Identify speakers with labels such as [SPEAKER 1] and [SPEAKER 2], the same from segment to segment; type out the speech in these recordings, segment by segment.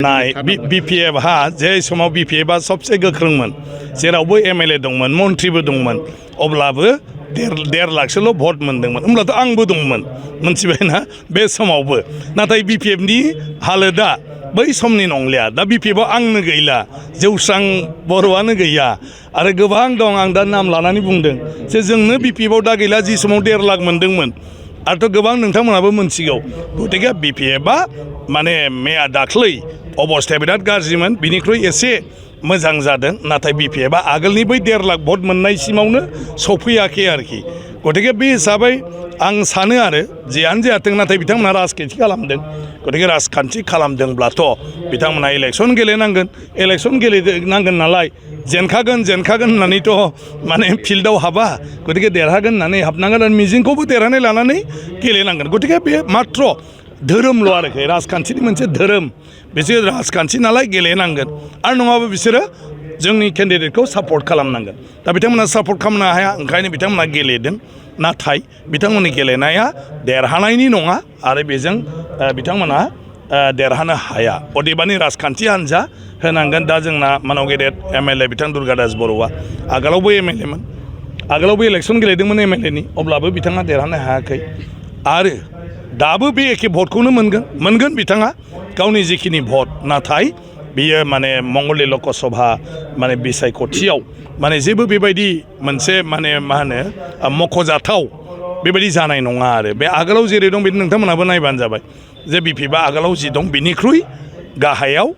[SPEAKER 1] नाय BPF हा जे समाव BPF आ सबसे गोख्रोंमोन जेरावबो MLA दंमोन मन्थ्रिबो दंमोन अब्लाबो 1.5 लाखसोल' भट मोनदोंमोन होमब्लाथ' आंबो दंमोन मोनथिबायना बे समावबो नाथाय BPF नि हालोदा बै समनि नंलिया दा BPF आव आंनो गैला जौस्रां बर'आनो गैया आरो गोबां दं आं दा नाम लानानै बुंदों जे जोंनो BPF आव दा गैला जि समाव 1.5 लाख मोनदोंमोन आरोथ' गोबां नोंथांमोनाबो मोनथिगौ गतिके BPF आ माने मैया दाख्लै अबस्थाया बिराद गाज्रिमोन बिनिख्रुइ एसे मोजां जादों नाथाय BPF आ आगोलनि बै 1.5 लाख भट मोननायसिमावनो सफैयाखै आरोखि गतिके बे हिसाबै आं सानो आरो जियानो जाथों नाथाय बिथांमोना राजखान्थि खालामदों गतिके राजखान्थि खालामदोंब्लाथ' बिथांमोना इलेक्सन गेलेनांगोन इलेक्सन गेलेनांगोन नालाय जेनखागोन होननानैथ' माने फिल्डआव हाबा गतिके देरहागोन होननानै हाबनांगोन आरो मिजिंखौबो देरहानाय लानानै गेलेनांगोन गतिके बे मात्र धोरोमल' आरोखि राजखान्थिनि मोनसे धोरोम बिसोर राजखान्थि नालाय गेलेनांगोन आरो नङाबा बिसोरो जोंनि केन्डिडेटखौ सापर्ट खालामनांगोन दा बिथांमोना सापर्ट खालामनो हाया ओंखायनो बिथांमोना गेलेदों नाथाय बिथांमोननि गेलेनाया देरहानायनि नङा आरो बेजों बिथांमोना देरहानो हाया अदेबानि राजखान्थि हान्जा होनांगोन दा जोंना मानाव गेदेर MLA बिथां दुर्गादास बर'आ आगोलावबो MLA मोन आगोलावबो इलेक्सन गेलेदोंमोन MLA नि अब्लाबो बिथाङा देरहानो हायाखै आरो दाबो बे एखे भटखौनो मोनगोन बिथाङा गावनि जिखिनि भट नाथाय बियो माने मंगलदै लकसभा माने बिसायख'थियाव माने जेबो बेबायदि मोनसे माने मा होनो मख'जाथाव बेबायदि जानाय नङा आरो बे आगोलाव जेरै दं बिदि नोंथांमोनाबो नायबानो जाबाय जे BPF आ आगोलाव जि दं बिनिख्रुइ गाहायाव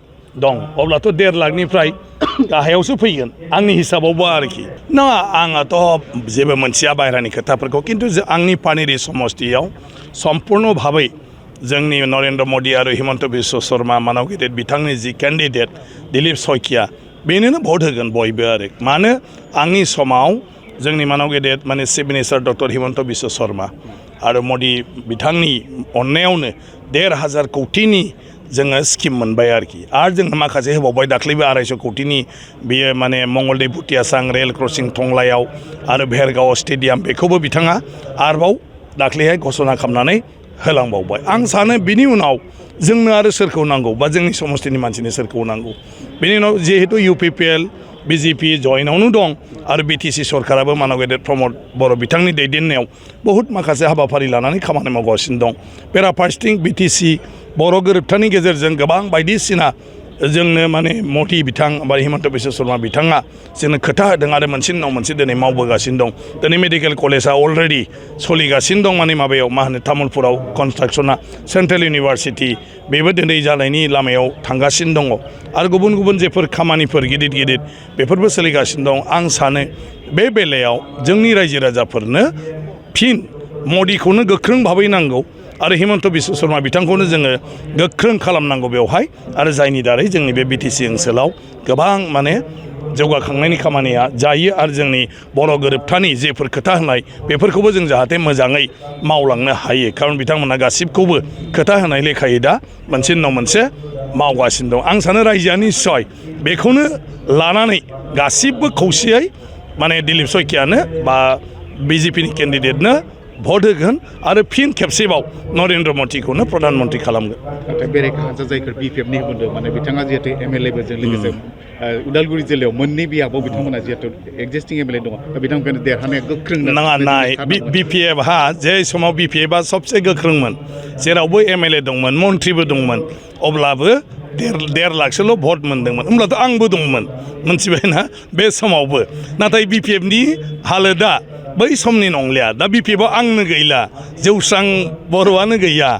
[SPEAKER 1] दं अब्लाथ' 1.5 लाखनिफ्राय गाहायावसो फैगोन आंनि हिसाबावबो आरोखि नङा आंहाथ' जेबो मोनथिया बाहेरानि खोथाफोरखौ खिन्थु आंनि पानेरि समस्तियाव सम्पूर्ण भाबै जोंनि नरेन्द्र मदि आरो हिमन्त बिश्व शर्मा मानाव गेदेर बिथांनि जि केन्डिडेट दिलीप सयकिया बेनोनो भट होगोन बयबो आरो मानो आंनि समाव जोंनि मानाव गेदेर माने chief minister doctor Himanta Biswa Sharma आरो मदि बिथांनि अननायावनो 1,500 कौटिनि जोङो स्किम मोनबाय आरोखि आरो जोंनो माखासे होबावबाय दाख्लैबो 250 कौटिनि बियो माने मंगलदै भुटियासां रेल क्रसिं टंलायाव आरो भेरगाव स्टेडियाम बेखौबो बिथाङा आरोबाव दाख्लैहाय घोषणा खालामनानै होलांबावबाय आं सानो बिनि उनाव जोंनो आरो सोरखौ नांगौ बा जोंनि समस्तिनि मानसिनि सोरखौ नांगौ बिनि उनाव जिहेतु UPPL BJP जयेनावनो दं आरो BTC सरकाराबो मानाव गेदेर प्रमद बर' बिथांनि दैदेननायाव बहुत माखासे हाबाफारि लानानै खामानि मावगासिनो दं बेराफारसेथिं BTC बर' गोरोबथानि गेजेरजों गोबां बायदिसिना जोंनो माने मदि बिथां बा हिमन्त बिश्व शर्मा बिथाङा जोंनो खोथा होदों आरो मोनसे उनाव मोनसे दिनै मावबोगासिनो दं दिनै मेडिकेल कलेजआ अलरेडि सोलिगासिनो दं माने माबायाव मा होनो तामुलपुराव कनस्ट्राक्सना सेन्ट्रेल इउनिभारसिटि बेबो दिनै जानायनि लामायाव थांगासिनो दङ आरो गुबुन गुबुन जेफोर खामानिफोर गिदिर बेफोरबो सोलिगासिनो दं आं सानो बे बेलायाव जोंनि रायजो राजाफोरनो फिन मदिखौनो गोख्रों भाबै नांगौ आरो हिमन्त बिश्व शर्मा बिथांखौनो जोङो गोख्रों खालामनांगौ बेवहाय आरो जायनि दारै जोंनि बे BTC ओनसोलाव गोबां माने जौगाखांनायनि खामानिया जायो आरो जोंनि बर' गोरोबथानि जेफोर खोथा होनाय बेफोरखौबो जों जाहाथे मोजाङै मावलांनो हायो खारन बिथांमोना गासिबखौबो खोथा होनाय लेखायै दा मोनसे उनाव मोनसे मावगासिनो दं आं सानो रायजोआ निस्सय बेखौनो लानानै गासिबो खौसेयै माने दिलीप सयकियानो बा BJP नि केन्डिडेटनो भट होगोन आरो फिन खेबसेबाव नरेन्द्र मदिखौनो प्रधान मन्त्रि खालामगोन
[SPEAKER 2] नाथाय बेरेखा हान्जा जायफोर BPF नि बुंदों माने बिथाङा जिहेतु MLA जों लोगोसे उदालगुरि जिल्लायाव मोननै बियाबाव बिथांमोना जिहेतु एक्जिस्टिं MLA दङ दा बिथांमोनखौ देरहानाया गोख्रों
[SPEAKER 1] नङा नाय BPF हा जे समाव BPF आ सबसे गोख्रोंमोन जेरावबो MLA दंमोन मन्थ्रिबो दंमोन अब्लाबो 1.5 लाखसोल' भट मोनदोंमोन होमब्लाथ' आंबो दंमोन मोनथिबायना बे समावबो नाथाय BPF नि हालोदा बै समनि नंलिया दा BPF आव आंनो गैला जौस्रां बर'आनो गैया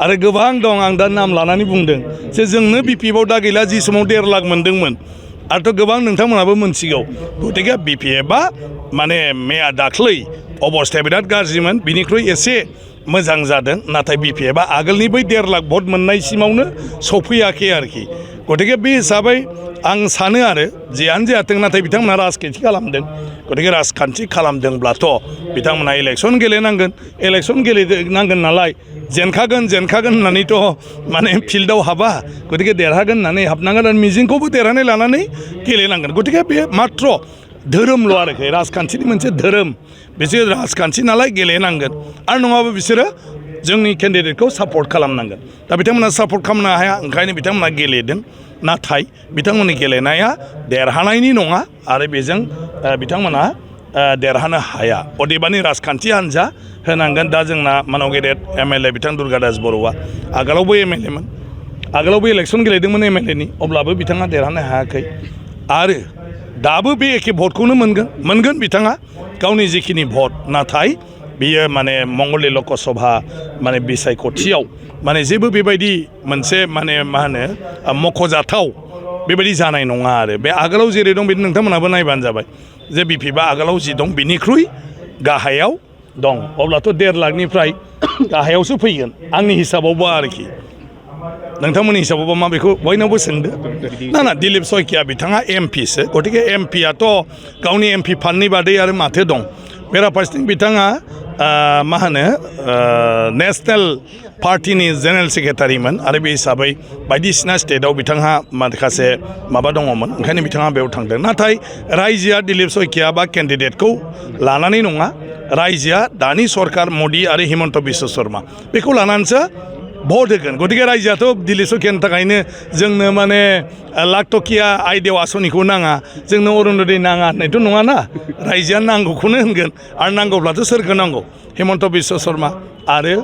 [SPEAKER 1] आरो गोबां दं आं दा नाम लानानै बुंदों जे जोंनो BPF आव दा गैला जि समाव 1.5 लाख मोनदोंमोन आरोथ' गोबां नोंथांमोनाबो मोनथिगौ गतिके BPF आ माने मैया दाख्लै अबस्थाया बिराद गाज्रिमोन बिनिख्रुइ एसे मोजां जादों नाथाय BPF आ आगोलनि बै 1.5 लाख भट मोननायसिमावनो सफैयाखै आरोखि गतिके बे हिसाबै आं सानो आरो जियानो जाथों नाथाय बिथांमोना राजखान्थि खालामदों गतिके राजखान्थि खालामदोंब्लाथ' बिथांमोना इलेक्सन गेलेनांगोन इलेक्सन गेलेनांगोन नालाय जेनखागोन होननानैथ' माने फिल्डआव हाबा गतिके देरहागोन होननानै हाबनांगोन आरो मिजिंखौबो देरहानाय लानानै गेलेनांगोन गतिके बे मात्र धोरोमल' आरोखि राजखान्थिनि मोनसे धोरोम बिसोर राजखान्थि नालाय गेलेनांगोन आरो नङाबा बिसोरो जोंनि केन्डिडेटखौ सापर्ट खालामनांगोन दा बिथांमोना सापर्ट खालामनो हाया ओंखायनो बिथांमोना गेलेदों नाथाय बिथांमोननि गेलेनाया देरहानायनि नङा आरो बेजों बिथांमोना देरहानो हाया अदेबानि राजखान्थि हान्जा होनांगोन दा जोंना मानाव गेदेर MLA बिथां दुर्गादास बर'आ आगोलावबो MLA मोन आगोलावबो इलेक्सन गेलेदोंमोन MLA नि अब्लाबो बिथाङा देरहानो हायाखै आरो दाबो बे एखे भटखौनो मोनगोन बिथाङा गावनि जिखिनि भट नाथाय बियो माने मंगलदै लकसभा माने बिसायख'थियाव माने जेबो बेबायदि मोनसे माने मा होनो मख'जाथाव बेबायदि जानाय नङा आरो बे आगोलाव जेरै दं बिदि नोंथांमोनाबो नायबानो जाबाय जे बिपिएफआ आगोलाव जि दं बिनिख्रुइ गाहायाव दं अब्लाथ' 1.5 लाखनिफ्राय गाहायावसो फैगोन आंनि हिसाबावबो आरोखि नोंथांमोननि हिसाबावबो मा बेखौ बयनावबो सोंदो ना दिलीप शइकिया बिथाङा एमपिसो गतिके एमपियाथ' गावनि एमपि फान्डनि बादै आरो माथो दं बेराफारसेथिं बिथाङा मा होनो नेशनेल पार्टिनि जेनेरेल सेक्रेटारिमोन आरो बे हिसाबै बायदिसिना स्टेटआव बिथांहा माखासे माबा दङमोन ओंखायनो बिथाङा बेयाव थांदों नाथाय रायजोआ दिलीप शइकिया बा केन्डिडेटखौ लानानै नङा रायजोआ दानि सरकार मदि आरो हिमन्त बिश्व शर्मा बेखौ लानानैसो भट होगोन गतिके रायजोआथ' दिलीप शइकियानि थाखायनो जोंनो माने लाख टकिया आइदेव आसनिखौ नाङा जोंनो अरुण'दय नाङा होननायथ' नङाना रायजोआ नांगौखौनो होनगोन आरो नांगौब्लाथ' सोरखौ नांगौ हिमन्त बिश्व शर्मा आरो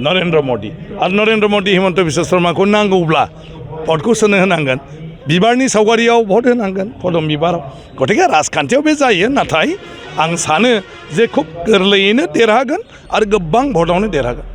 [SPEAKER 1] नरेन्द्र मदि आरो नरेन्द्र मदि हिमन्त बिश्व शर्माखौ नांगौब्ला भटखौ सोनो होनांगोन बिबारनि सावगारियाव भट होनांगोन पदम बिबाराव गतिके राजखान्थियाव बे जायो नाथाय आं सानो जे खुब गोरलैयैनो देरहागोन आरो गोबां भटआवनो देरहागोन